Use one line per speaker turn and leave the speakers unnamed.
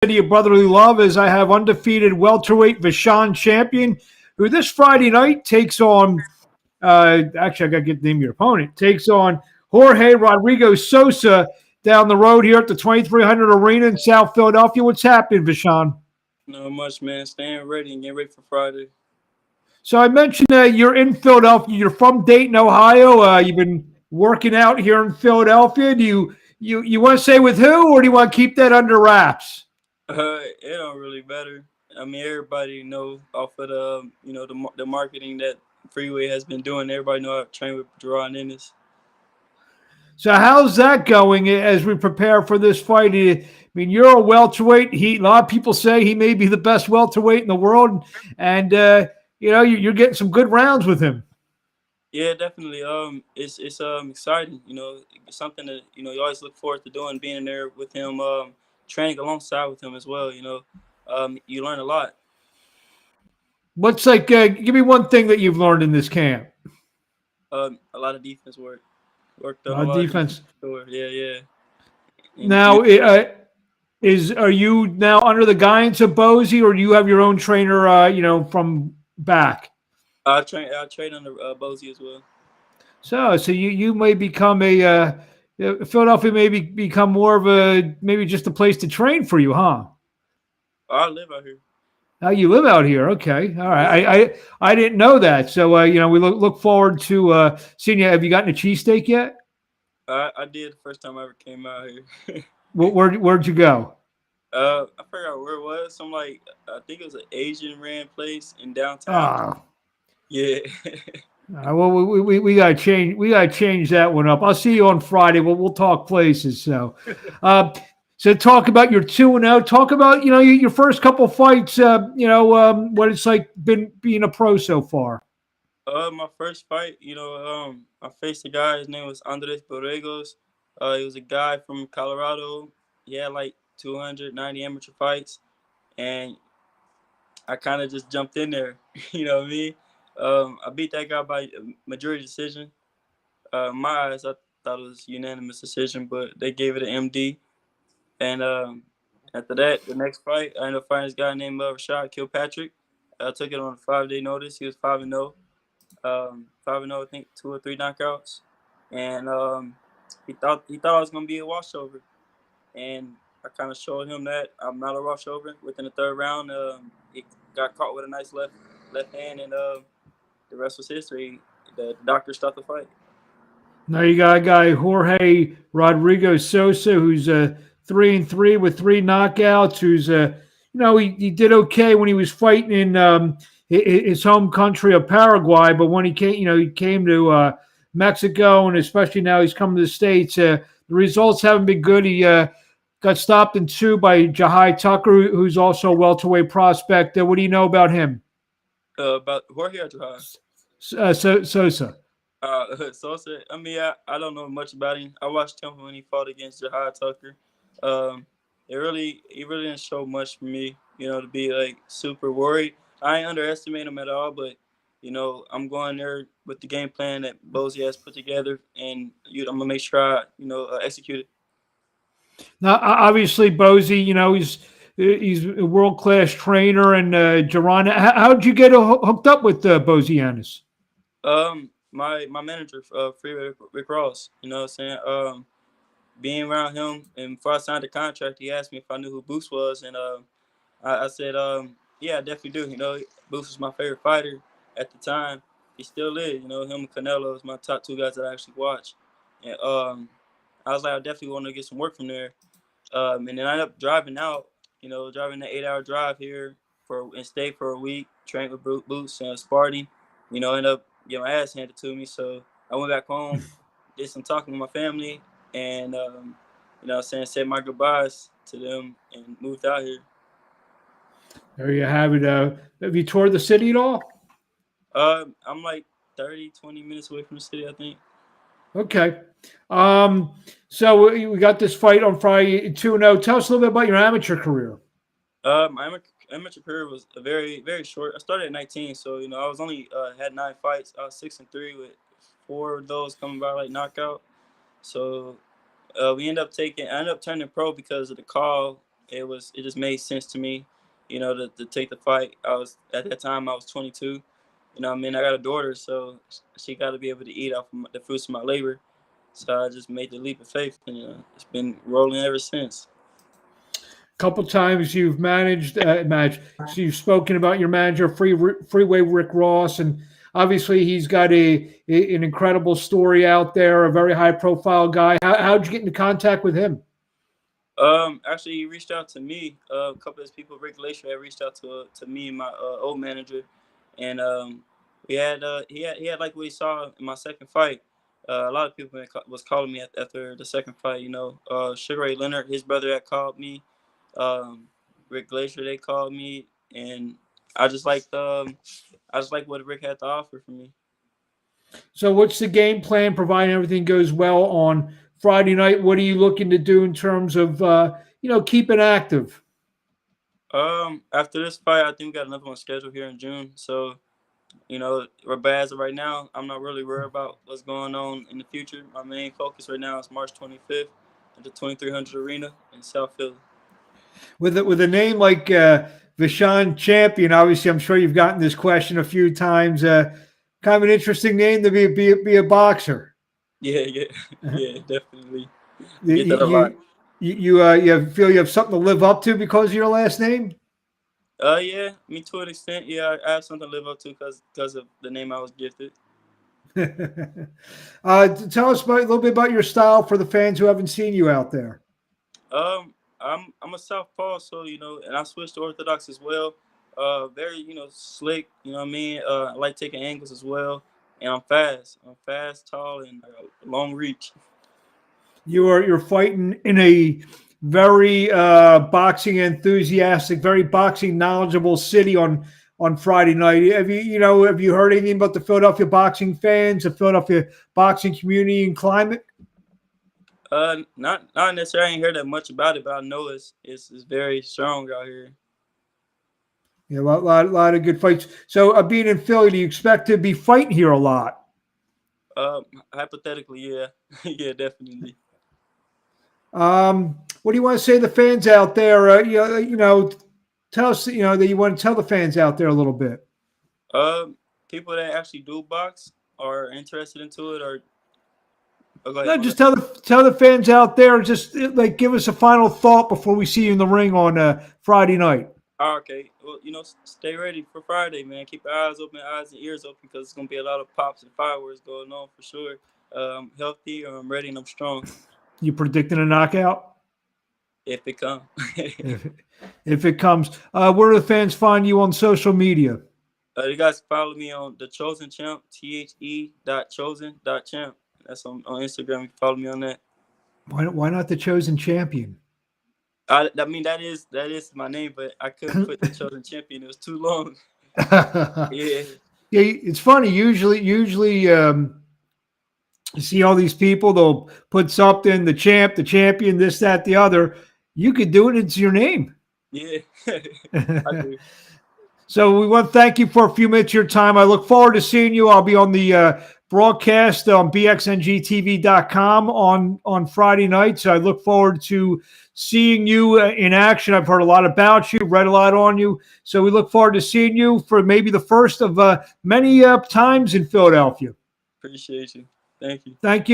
City of Brotherly Love as I have undefeated welterweight VeShawn Champion, who this Friday night takes on, actually, I got to get the name of your opponent, takes on Jorge Rodrigo Sosa down the road here at the 2300 Arena in South Philadelphia. What's happening, VeShawn?
Not much, man. Staying ready and getting ready for Friday.
So I mentioned that you're in Philadelphia. You're from Dayton, Ohio. You've been working out here in Philadelphia. Do you want to say with who, or do you want to keep that under wraps?
It don't really matter. I mean, everybody know off of the marketing that Freeway has been doing. Everybody know I train with Gerard Ennis.
So how's that going as we prepare for this fight? I mean, you're a welterweight. A lot of people say he may be the best welterweight in the world, and you're getting some good rounds with him.
Yeah, definitely. It's exciting. It's something that you always look forward to doing, being in there with him, training alongside with him as well. You learn a lot.
What's like? Give me one thing that you've learned in this camp.
A lot of defense work. Worked on a lot of
Defense.
Yeah. And
Now, are you now under the guidance of Bozy, or do you have your own trainer? From back.
I train under Bozy as well.
So you may become Philadelphia may become more of maybe just a place to train for you, huh?
I live out here.
Oh, you live out here. Okay. All right. I didn't know that. So, we look forward to seeing you. Have you gotten a cheesesteak yet?
I did the first time I ever came out here.
Where'd you go?
I forgot where it was. I think it was an Asian ran place in downtown.
Oh.
Yeah.
Well, we gotta change. We gotta change that one up. I'll see you on Friday. We'll talk places. So, so talk about your 2-0. Talk about your first couple fights. What it's like being a pro so far.
My first fight, I faced a guy. His name was Andres Borregos. He was a guy from Colorado. He had like 290 amateur fights, and I kind of just jumped in there. You know what I mean? I beat that guy by majority decision. In my eyes, I thought it was unanimous decision, but they gave it an MD. And after that, the next fight, I ended up fighting this guy named Rashad Kilpatrick. I took it on a 5-day notice. He was 5-0. 5-0, I think 2 or 3 knockouts. And he thought I was gonna be a washover, and I kind of showed him that I'm not a washover. Within the third round, he got caught with a nice left hand, and the rest was history. The doctor stopped the fight.
Now you got a guy, Jorge Rodrigo Sosa, who's 3-3 with 3 knockouts. Who's he did okay when he was fighting in his home country of Paraguay, but when he came to Mexico, and especially now he's come to the States, the results haven't been good. He got stopped in 2 by Jahai Tucker, who's also a welterweight prospect. What do you know about him?
About Jorge or Jahai?
Sosa.
Sosa. I mean, I don't know much about him. I watched him when he fought against Jahai Tucker. He really didn't show much for me, to be like super worried. I ain't underestimate him at all, but I'm going there with the game plan that Bozy has put together, and I'm gonna make sure I execute it.
Now, obviously, Bozy, he's a world class trainer, and Gerard. How did you get hooked up with Bozy Ennis?
My manager, Freeway Rick Ross. You know what I'm saying? Being around him, and before I signed the contract, he asked me if I knew who Boost was, and I said, yeah, I definitely do. Boost was my favorite fighter at the time. He still is. Him and Canelo is my top 2 guys that I actually watch. And I was like, I definitely want to get some work from there. And then I ended up driving out, driving the 8-hour drive here and stay for a week, train with Boost and sparring. Ended up getting my ass handed to me. So I went back home, did some talking with my family, and, said my goodbyes to them and moved out here.
There you have it. Have you toured the city at all?
I'm like 20 minutes away from the city, I think.
Okay. So we got this fight on Friday, 2-0. Tell us a little bit about your amateur career.
My amateur career was very, very short. I started at 19, so I was only had 9 fights. I was 6-3 with 4 of those coming by like knockout. So I ended up turning pro because of the call it just made sense to me, to take the fight. I was at that time I was 22. I mean, I got a daughter, so she got to be able to eat off of the fruits of my labor. So I just made the leap of faith, and it's been rolling ever since.
Couple times you've so you've spoken about your manager, Freeway Rick Ross, and obviously he's got an incredible story out there, a very high profile guy. How'd you get into contact with him?
Actually, he reached out to me. A couple of people, Rick Glacier, had reached out to me and my old manager, and he had like what he saw in my second fight. A lot of people was calling me after the second fight. Sugar Ray Leonard, his brother, had called me. Um, Rick Glacier, they called me, and I just liked what Rick had to offer for me.
So what's the game plan, providing everything goes well on Friday night? What are you looking to do in terms of keeping active?
After this fight, I think we got another one scheduled here in June. So, as of right now, I'm not really worried about what's going on in the future. My main focus right now is March 25th at the 2300 Arena in South Philly.
With a name like VeShawn Champion, obviously, I'm sure you've gotten this question a few times. Kind of an interesting name to be a boxer.
Yeah, definitely. Get that a lot.
You feel you have something to live up to because of your last name?
Yeah, me to an extent. Yeah, I have something to live up to because of the name I was gifted.
Tell us a little bit about your style for the fans who haven't seen you out there.
I'm a southpaw, so and I switched to orthodox as well. Very slick. You know what I mean. I like taking angles as well, and I'm fast. I'm fast, tall, and I got long reach.
You're fighting in a very boxing enthusiastic, very boxing knowledgeable city on Friday night. Have you heard anything about the Philadelphia boxing fans, the Philadelphia boxing community and climate?
Not necessarily. I ain't heard that much about it, but I know it's very strong out here.
Yeah, a lot of good fights. So, being in Philly, do you expect to be fighting here a lot?
Hypothetically, yeah, yeah, definitely.
What do you want to say to the fans out there? Tell us, that you want to tell the fans out there a little bit.
People that actually do box are interested into it, or
just tell the fans out there. Just like give us a final thought before we see you in the ring on Friday night.
Okay. Well, stay ready for Friday, man. Keep your eyes and ears open, because it's gonna be a lot of pops and fireworks going on for sure. I'm healthy, I'm ready, and I'm strong.
You predicting a knockout?
If it comes.
If it comes. Where do the fans find you on social media?
You guys follow me on The Chosen Champ, THE.chosen.champ. That's on Instagram. You can follow me on that.
Why not The Chosen Champion?
I mean, that is my name, but I couldn't put The Chosen Champion. It was too long. Yeah.
Yeah, it's funny. Usually, you see all these people, they'll put something, the champ, the champion, this, that, the other. You could do it. It's your name.
Yeah. I do.
So we want to thank you for a few minutes of your time. I look forward to seeing you. I'll be on the broadcast on bxngtv.com on Friday night. So I look forward to seeing you in action. I've heard a lot about you, read a lot on you. So we look forward to seeing you for maybe the first of many times in Philadelphia.
Appreciate you. Thank you.
Thank you.